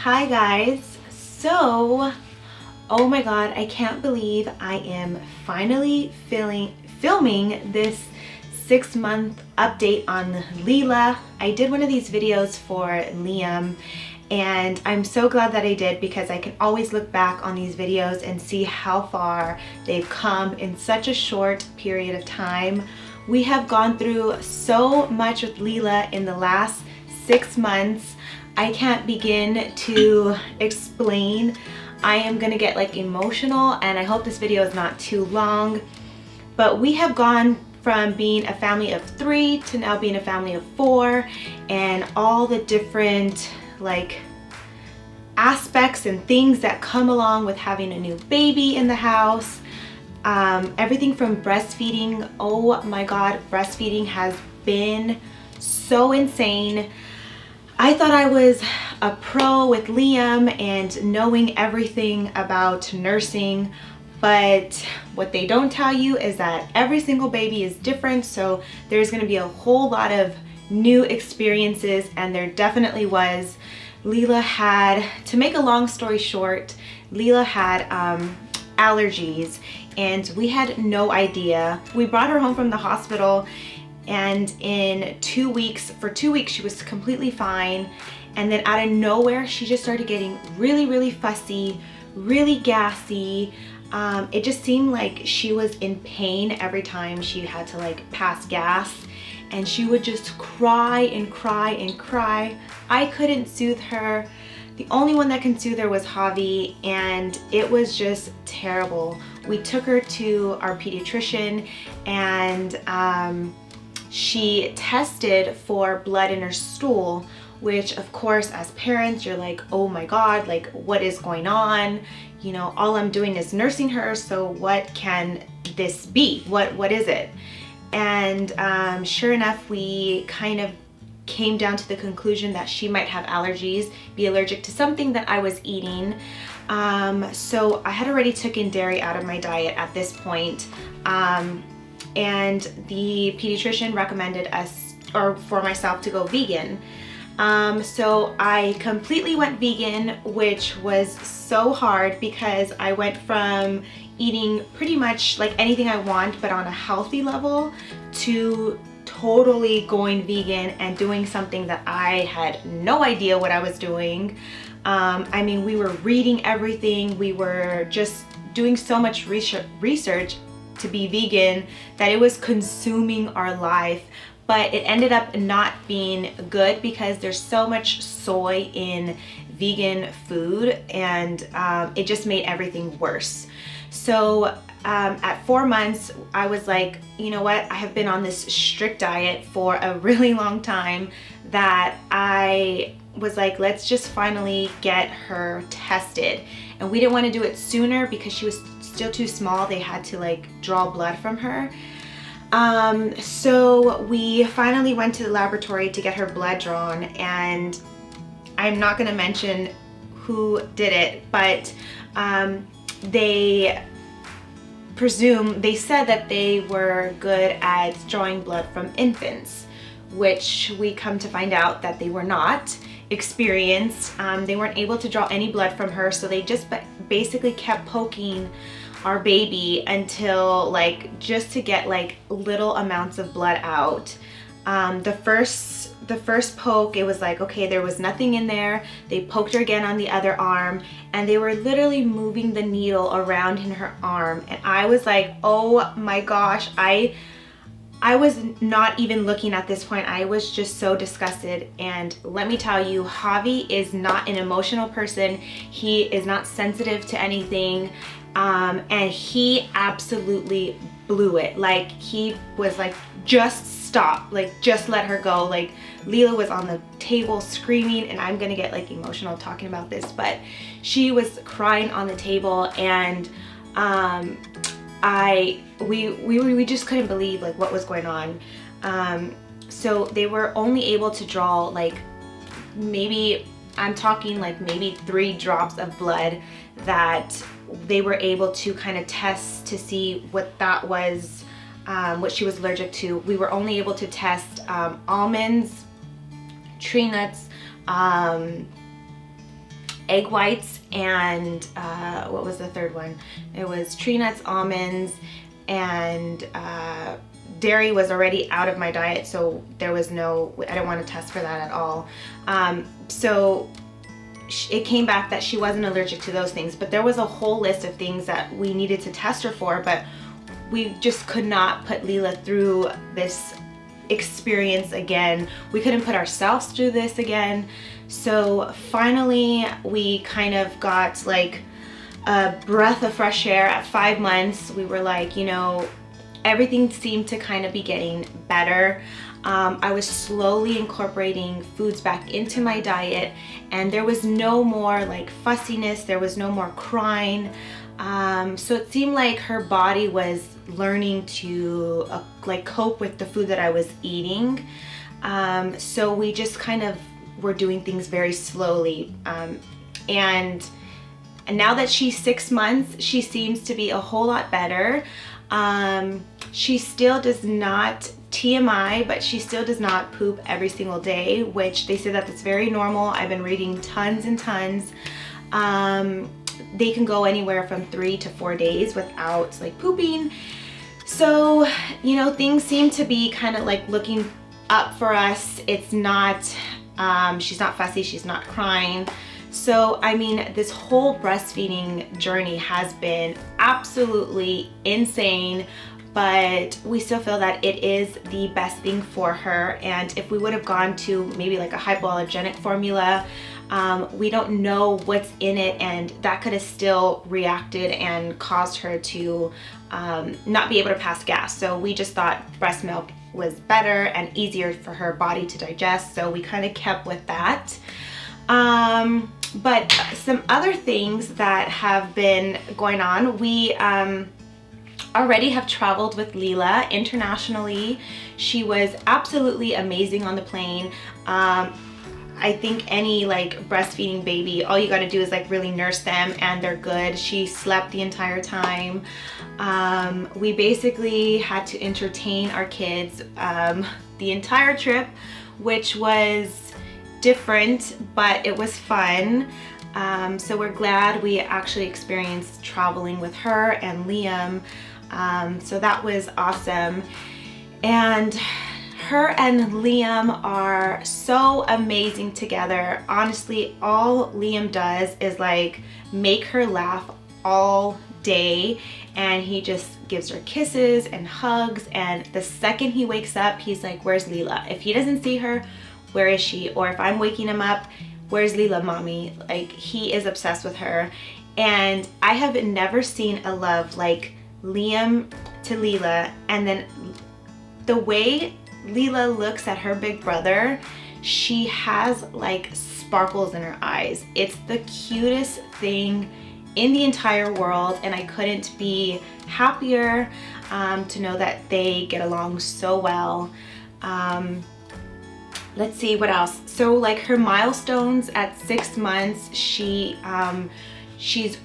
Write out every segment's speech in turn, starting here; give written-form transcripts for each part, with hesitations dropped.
Hi guys. So, oh my god, I can't believe I am finally filming this 6-month update on Lela. I did one of these videos for Liam and I'm so glad that I did because I can always look back on these videos and see how far they've come in such a short period of time. We have gone through so much with Lela in the last 6 months. I can't begin to explain. I am gonna get like emotional and I hope this video is not too long, but we have gone from being a family of 3 to now being a family of 4, and all the different like aspects and things that come along with having a new baby in the house. Everything from breastfeeding. Oh my god, breastfeeding has been so insane. I thought I was a pro with Liam and knowing everything about nursing, but what they don't tell you is that every single baby is different, so there's going to be a whole lot of new experiences, and there definitely was. Lela had, to make a long story short, Lela had allergies and we had no idea. We brought her home from the hospital and in 2 weeks, for 2 weeks she was completely fine, and then out of nowhere she just started getting really fussy, really gassy. It just seemed like she was in pain every time she had to like pass gas, and she would just cry and cry and cry. I couldn't soothe her. The only one that can soothe her was Javi, and it was just terrible. We took her to our pediatrician and she tested for blood in her stool, which of course as parents you're like, oh my god, like what is going on? You know, all I'm doing is nursing her, so what can this be? What is it? And sure enough, we kind of came down to the conclusion that she might have allergies, be allergic to something that I was eating. So I had already taken dairy out of my diet at this point. And the pediatrician recommended us, or for myself, to go vegan. So I completely went vegan, which was so hard because I went from eating pretty much like anything I want but on a healthy level to totally going vegan and doing something that I had no idea what I was doing. I mean, we were reading everything, we were just doing so much research to be vegan that it was consuming our life, but it ended up not being good because there's so much soy in vegan food, and it just made everything worse. So at 4 months I was like, you know what, I have been on this strict diet for a really long time that I was like, let's just finally get her tested. And we didn't want to do it sooner because she was still too small. They had to like draw blood from her. So we finally went to the laboratory to get her blood drawn, and I'm not going to mention who did it, but they said that they were good at drawing blood from infants, which we come to find out that they were not experienced. They weren't able to draw any blood from her, so they just basically kept poking our baby until like just to get like little amounts of blood out. The first poke, it was like, okay, there was nothing in there. They poked her again on the other arm, and they were literally moving the needle around in her arm, and I was like, oh my gosh, I was not even looking at this point. I was just so disgusted. And let me tell you, Javi is not an emotional person. He is not sensitive to anything. And he absolutely blew it. Like, he was like, just stop, like just let her go. Like, Lela was on the table screaming, and I'm gonna get like emotional talking about this, but she was crying on the table, and we just couldn't believe like what was going on. So they were only able to draw like maybe, I'm talking like maybe 3 drops of blood that they were able to kind of test to see what that was, what she was allergic to. We were only able to test almonds, tree nuts, egg whites and what was the third one? It was tree nuts, almonds, and dairy was already out of my diet, so there was no, I didn't want to test for that at all. So it came back that she wasn't allergic to those things, but there was a whole list of things that we needed to test her for, but we just could not put Lela through this experience again. We couldn't put ourselves through this again. So finally we kind of got like a breath of fresh air at 5 months. We were like, you know, everything seemed to kind of be getting better. I was slowly incorporating foods back into my diet, and there was no more like fussiness, there was no more crying. So it seemed like her body was learning to like cope with the food that I was eating. So we just kind of were doing things very slowly. And now that she's 6 months, she seems to be a whole lot better. She still does not, TMI, but she still does not poop every single day, which they say that that's very normal. I've been reading tons and tons. They can go anywhere from 3 to 4 days without like pooping. So, you know, things seem to be kind of like looking up for us. It's not, she's not fussy, she's not crying. So, I mean, this whole breastfeeding journey has been absolutely insane, but we still feel that it is the best thing for her. And if we would have gone to maybe like a hypoallergenic formula, we don't know what's in it, and that could have still reacted and caused her to not be able to pass gas. So we just thought breast milk was better and easier for her body to digest, so we kind of kept with that. But some other things that have been going on, we already have traveled with Lela internationally. She was absolutely amazing on the plane. I think any like breastfeeding baby, all you gotta do is like really nurse them and they're good. She slept the entire time. We basically had to entertain our kids the entire trip, which was different, but it was fun. So we're glad we actually experienced traveling with her and Liam. So that was awesome. And her and Liam are so amazing together. Honestly, all Liam does is like make her laugh all day, and he just gives her kisses and hugs, and the second he wakes up, he's like, where's Lela? If he doesn't see her, where is she? Or if I'm waking him up, where's Lela, mommy? Like, he is obsessed with her. And I have never seen a love like Liam to Lela. And then the way Lela looks at her big brother, she has like sparkles in her eyes. It's the cutest thing in the entire world, and I couldn't be happier to know that they get along so well. Let's see what else. So like her milestones at 6 months, she's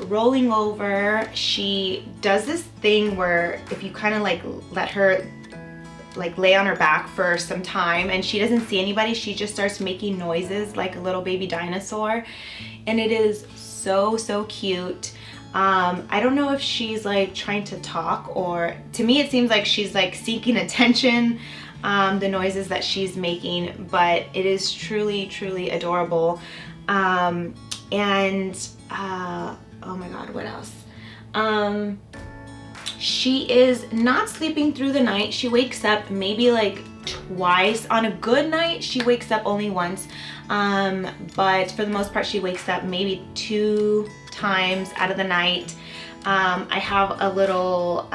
rolling over. She does this thing where if you kind of like let her like lay on her back for some time and she doesn't see anybody, she just starts making noises like a little baby dinosaur, and it is so cute. I don't know if she's like trying to talk, or to me it seems like she's like seeking attention, the noises that she's making, but it is truly adorable. Oh my god, what else? She is not sleeping through the night. She wakes up maybe like twice. On a good night, she wakes up only once. But for the most part, she wakes up maybe 2 times out of the night. I have a little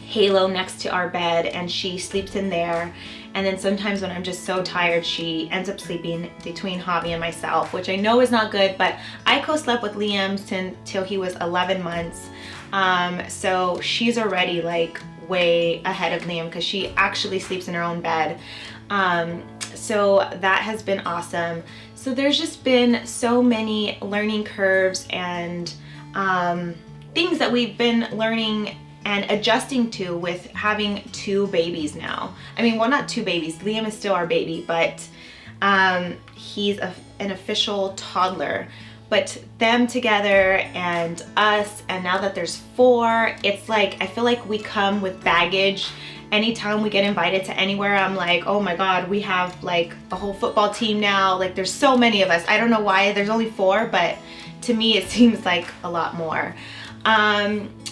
halo next to our bed, and she sleeps in there. And then sometimes when I'm just so tired, she ends up sleeping between Javi and myself, which I know is not good, but I co-slept with Liam till he was 11 months. So she's already like way ahead of Liam because she actually sleeps in her own bed. So that has been awesome. So there's just been so many learning curves and things that we've been learning and adjusting to with having 2 babies now. I mean, well, not 2 babies. Liam is still our baby, but he's an official toddler. But them together and us, and now that there's 4, it's like, I feel like we come with baggage. Anytime we get invited to anywhere, I'm like, oh my God, we have like a whole football team now. Like there's so many of us. I don't know why there's only 4, but to me it seems like a lot more.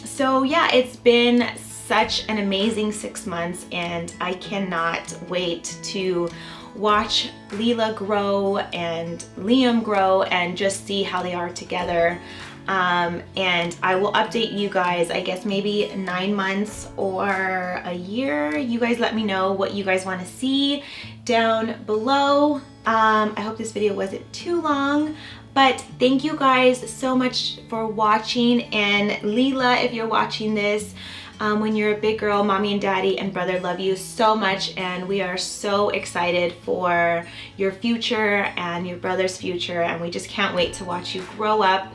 So yeah, it's been such an amazing 6 months, and I cannot wait to watch Lela grow and Liam grow and just see how they are together. And I will update you guys, I guess maybe 9 months or a year. You guys let me know what you guys want to see down below. I hope this video wasn't too long, but thank you guys so much for watching. And Lela, if you're watching this, when you're a big girl, mommy and daddy and brother love you so much, and we are so excited for your future and your brother's future, and we just can't wait to watch you grow up.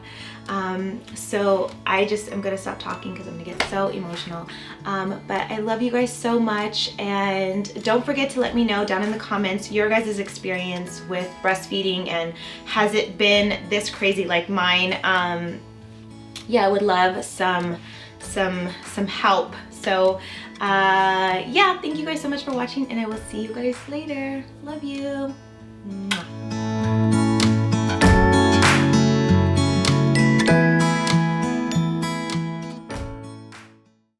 So I just am gonna stop talking because I'm gonna get so emotional. But I love you guys so much, and don't forget to let me know down in the comments your guys' experience with breastfeeding, and has it been this crazy like mine? Yeah, I would love some help. So yeah, thank you guys so much for watching, and I will see you guys later. Love you. Mwah.